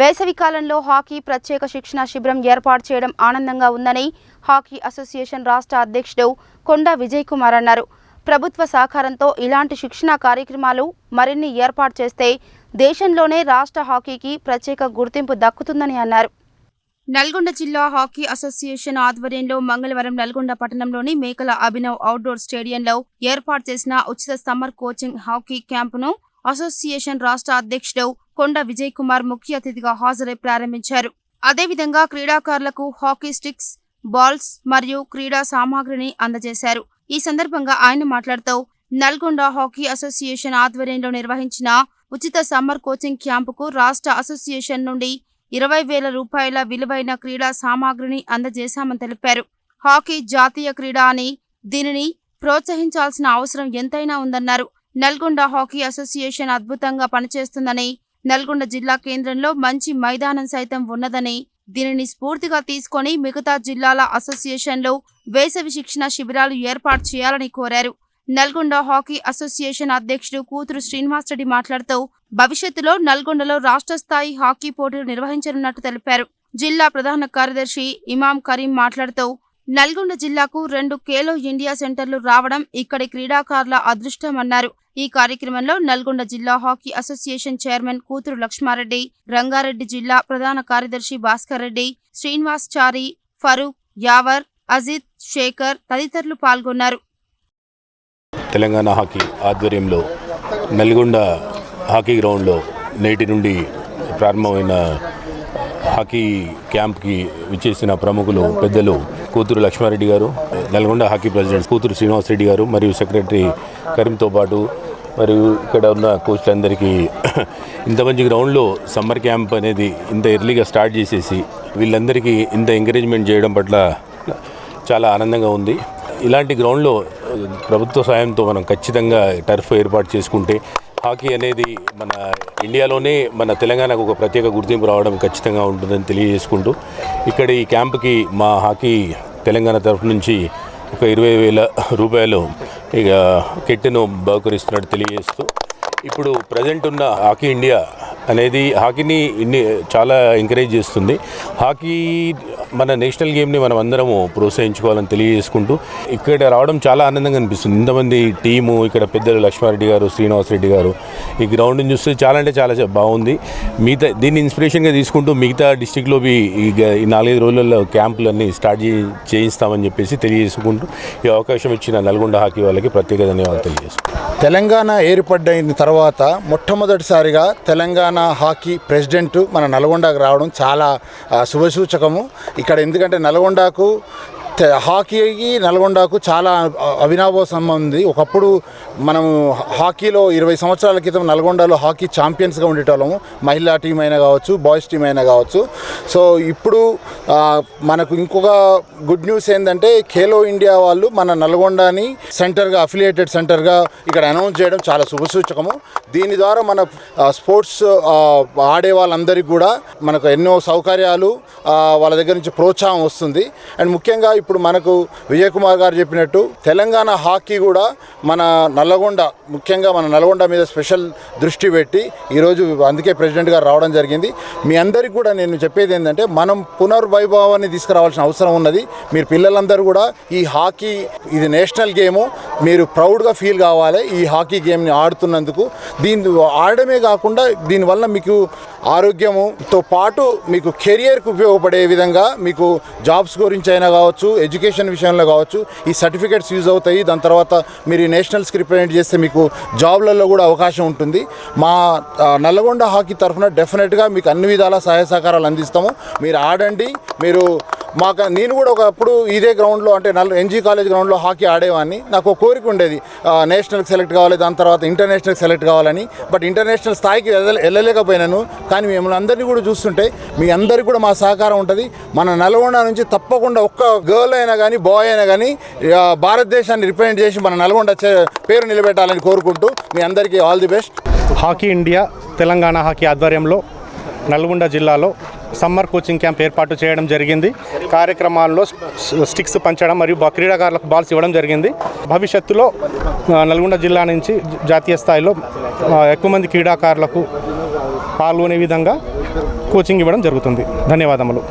వేసవి కాలంలో హాకీ ప్రత్యేక శిక్షణ శిబిరం ఏర్పాటు చేయడం ఆనందంగా ఉందని హాకీ అసోసియేషన్ రాష్ట్ర అధ్యక్షుడు కొండా విజయ్ కుమార్ అన్నారు. ప్రభుత్వ సహకారంతో ఇలాంటి శిక్షణ కార్యక్రమాలు మరిన్ని ఏర్పాటు చేస్తే దేశంలోనే రాష్ట్ర హాకీకి ప్రత్యేక గుర్తింపు దక్కుతుందని అన్నారు. నల్గొండ జిల్లా హాకీ అసోసియేషన్ ఆధ్వర్యంలో మంగళవారం నల్గొండ పట్టణంలోని మేకల అభినవ్ అవుట్డోర్ స్టేడియంలో ఏర్పాటు చేసిన ఉచిత సమ్మర్ కోచింగ్ హాకీ క్యాంపును అసోసియేషన్ రాష్ట్ర అధ్యక్షుడు కొండా విజయ్ కుమార్ ముఖ్య అతిథిగా హాజరై ప్రారంభించారు. అదేవిధంగా క్రీడాకారులకు హాకీ స్టిక్స్, బాల్స్ మరియు క్రీడా సామాగ్రిని అందజేశారు. ఈ సందర్భంగా ఆయన మాట్లాడుతూ నల్గొండ హాకీ అసోసియేషన్ ఆధ్వర్యంలో నిర్వహించిన ఉచిత సమ్మర్ కోచింగ్ క్యాంపుకు రాష్ట్ర అసోసియేషన్ నుండి 20,000 రూపాయల విలువైన క్రీడా సామాగ్రిని అందజేశామని తెలిపారు. హాకీ జాతీయ క్రీడ అని దీనిని ప్రోత్సహించాల్సిన అవసరం ఎంతైనా ఉందన్నారు. నల్గొండ హాకీ అసోసియేషన్ అద్భుతంగా పనిచేస్తుందని, నల్గొండ జిల్లా కేంద్రంలో మంచి మైదానం సైతం ఉన్నదని, దీనిని స్ఫూర్తిగా తీసుకొని మిగతా జిల్లాల అసోసియేషన్లు వేసవి శిక్షణ శిబిరాలు ఏర్పాటు చేయాలని కోరారు. నల్గొండ హాకీ అసోసియేషన్ అధ్యక్షుడు కూతురు శ్రీనివాస్ రెడ్డి మాట్లాడుతూ భవిష్యత్తులో నల్గొండలో రాష్ట్ర స్థాయి హాకీ పోటీలు నిర్వహించనున్నట్టు తెలిపారు. జిల్లా ప్రధాన కార్యదర్శి ఇమాం కరీం మాట్లాడుతూ నల్గొండ జిల్లాకు 2 ఖేలో ఇండియా సెంటర్లు రావడం ఇక్కడి క్రీడాకారుల అదృష్టమన్నారు. ఈ కార్యక్రమంలో నల్గొండ జిల్లా హాకీ అసోసియేషన్ చైర్మన్ కూతురు లక్ష్మారెడ్డి, రంగారెడ్డి జిల్లా ప్రధాన కార్యదర్శి భాస్కర్ రెడ్డి, శ్రీనివాస్ చారి, ఫరూక్, యావర్, అజిత్, శేఖర్ తదితరులు పాల్గొన్నారు. తెలంగాణ హాకీ ఆధ్వర్యంలో నల్గొండ హాకీ గ్రౌండ్లో నేటి నుండి ప్రారంభమైన హాకీ క్యాంప్కి విచ్చేసిన ప్రముఖులు పెద్దలు కూతురు లక్ష్మారెడ్డి గారు, నల్గొండ హాకీ ప్రెసిడెంట్ కూతురు శ్రీనివాస్ రెడ్డి గారు మరియు సెక్రటరీ కరీంతో పాటు మరియు ఇక్కడ ఉన్న కోచ్లందరికీ ఇంత మంచి గ్రౌండ్లో సమ్మర్ క్యాంప్ అనేది ఇంత ఎర్లీగా స్టార్ట్ చేసేసి వీళ్ళందరికీ ఇంత ఎంకరేజ్మెంట్ చేయడం పట్ల చాలా ఆనందంగా ఉంది. ఇలాంటి గ్రౌండ్లో ప్రభుత్వ సాయంతో మనం ఖచ్చితంగా టర్ఫ్ ఏర్పాటు చేసుకుంటే హాకీ అనేది మన ఇండియాలోనే మన తెలంగాణకు ఒక ప్రత్యేక గుర్తింపు రావడం ఖచ్చితంగా ఉంటుందని తెలియజేసుకుంటూ ఇక్కడ ఈ క్యాంప్కి మా హాకీ తెలంగాణ తరఫు నుంచి ఒక 20,000 రూపాయలు ఇక కిట్ను బహుకరిస్తున్నట్టు తెలియజేస్తూ ఇప్పుడు ప్రజెంట్ ఉన్న హాకీ ఇండియా అనేది హాకీని చాలా ఎంకరేజ్ చేస్తుంది. హాకీ మన నేషనల్ గేమ్ని మనం అందరము ప్రోత్సహించుకోవాలని తెలియజేసుకుంటూ ఇక్కడ రావడం చాలా ఆనందంగా అనిపిస్తుంది. ఇంతమంది టీము ఇక్కడ పెద్దలు లక్ష్మారెడ్డి గారు, శ్రీనివాస్ రెడ్డి గారు ఈ గ్రౌండ్ని చూస్తే చాలా అంటే చాలా బాగుంది. మిగతా దీన్ని ఇన్స్పిరేషన్గా తీసుకుంటూ మిగతా డిస్టిక్లో ఈ 4-5 రోజులలో క్యాంపులన్నీ స్టార్ట్ చేయిస్తామని చెప్పేసి తెలియజేసుకుంటూ ఈ అవకాశం ఇచ్చిన నల్గొండ హాకీ వాళ్ళకి ప్రత్యేక ధన్యవాదాలు తెలియజేసుకుంటాం. తెలంగాణ ఏర్పడిన తర్వాత మొట్టమొదటిసారిగా తెలంగాణ హాకీ ప్రెసిడెంట్ మన నల్గొండకు రావడం చాలా శుభసూచకము. ఇక్కడ ఎందుకంటే నల్గొండకు హాకీకి నల్గొండకు చాలా అవినాభావ సంబంధం ఉంది. ఒకప్పుడు మనము హాకీలో 20 సంవత్సరాల క్రితం నల్గొండలో హాకీ ఛాంపియన్స్గా ఉండేటోళ్ళము. మహిళా టీం అయినా కావచ్చు, బాయ్స్ టీం అయినా కావచ్చు. సో ఇప్పుడు మనకు ఇంకొక గుడ్ న్యూస్ ఏంటంటే ఖేలో ఇండియా వాళ్ళు మన నల్గొండని సెంటర్గా, అఫిలియేటెడ్ సెంటర్గా ఇక్కడ అనౌన్స్ చేయడం చాలా శుభసూచకము. దీని ద్వారా మన స్పోర్ట్స్ ఆడే వాళ్ళందరికీ కూడా మనకు ఎన్నో సౌకర్యాలు, వాళ్ళ దగ్గర నుంచి ప్రోత్సాహం వస్తుంది. అండ్ ముఖ్యంగా ఇప్పుడు మనకు విజయ్ కుమార్ గారు చెప్పినట్టు తెలంగాణ హాకీ కూడా మన నల్గొండ, ముఖ్యంగా మన నల్గొండ మీద స్పెషల్ దృష్టి పెట్టి ఈరోజు అందుకే ప్రెసిడెంట్ గారు రావడం జరిగింది. మీ అందరికీ కూడా నేను చెప్పేది ఏంటంటే మనం పునర్వైభవాన్ని తీసుకురావాల్సిన అవసరం ఉన్నది. మీరు పిల్లలందరూ కూడా ఈ హాకీ ఇది నేషనల్ గేము, మీరు ప్రౌడ్గా ఫీల్ కావాలి ఈ హాకీ గేమ్ని ఆడుతున్నందుకు. దీన్ని ఆడమే కాకుండా దీనివల్ల మీకు ఆరోగ్యముతో పాటు మీకు కెరియర్కి ఉపయోగపడే విధంగా మీకు జాబ్స్ గురించి అయినా కావచ్చు, ఎడ్యుకేషన్ విషయంలో కావచ్చు ఈ సర్టిఫికేట్స్ యూజ్ అవుతాయి. దాని తర్వాత మీరు ఈ నేషనల్స్కి రిప్రజెంట్ చేస్తే మీకు జాబ్లలో కూడా అవకాశం ఉంటుంది. మా నల్గొండ హాకీ తరఫున డెఫినెట్గా మీకు అన్ని విధాల సహాయ సహకారాలు అందిస్తాము. మీరు ఆడండి. నేను కూడా ఒకప్పుడు ఇదే గ్రౌండ్లో అంటే ఎన్జీ కాలేజ్ గ్రౌండ్లో హాకీ ఆడేవాడిని. నాకు ఒక కోరిక ఉండేది నేషనల్కి సెలెక్ట్ కావాలి, దాని తర్వాత ఇంటర్నేషనల్కి సెలెక్ట్ కావాలని. బట్ ఇంటర్నేషనల్ స్థాయికి వెళ్ళలేకపోయినాను. కానీ మిమ్మల్ని అందరినీ కూడా చూస్తుంటే మీ అందరికీ కూడా మా సహకారం ఉంటుంది. మన నల్గొండ నుంచి తప్పకుండా ఒక్క గర్ల్ అయినా కానీ, బాయ్ అయినా కానీ భారతదేశాన్ని రిప్రజెంట్ చేసి మన నల్గొండ పేరు నిలబెట్టాలని కోరుకుంటూ మీ అందరికీ all the best. Hockey India Telangana hockey ఆధ్వర్యంలో నల్గొండ జిల్లాలో సమ్మర్ కోచింగ్ క్యాంప్ ఏర్పాటు చేయడం జరిగింది. కార్యక్రమాల్లో స్టిక్స్ పంచడం మరియు క్రీడాకారులకు బాల్స్ ఇవ్వడం జరిగింది. భవిష్యత్తులో నల్గొండ జిల్లా నుంచి జాతీయ స్థాయిలో ఎక్కువ మంది క్రీడాకారులకు పాల్గొనే విధంగా కోచింగ్ ఇవ్వడం జరుగుతుంది. ధన్యవాదములు.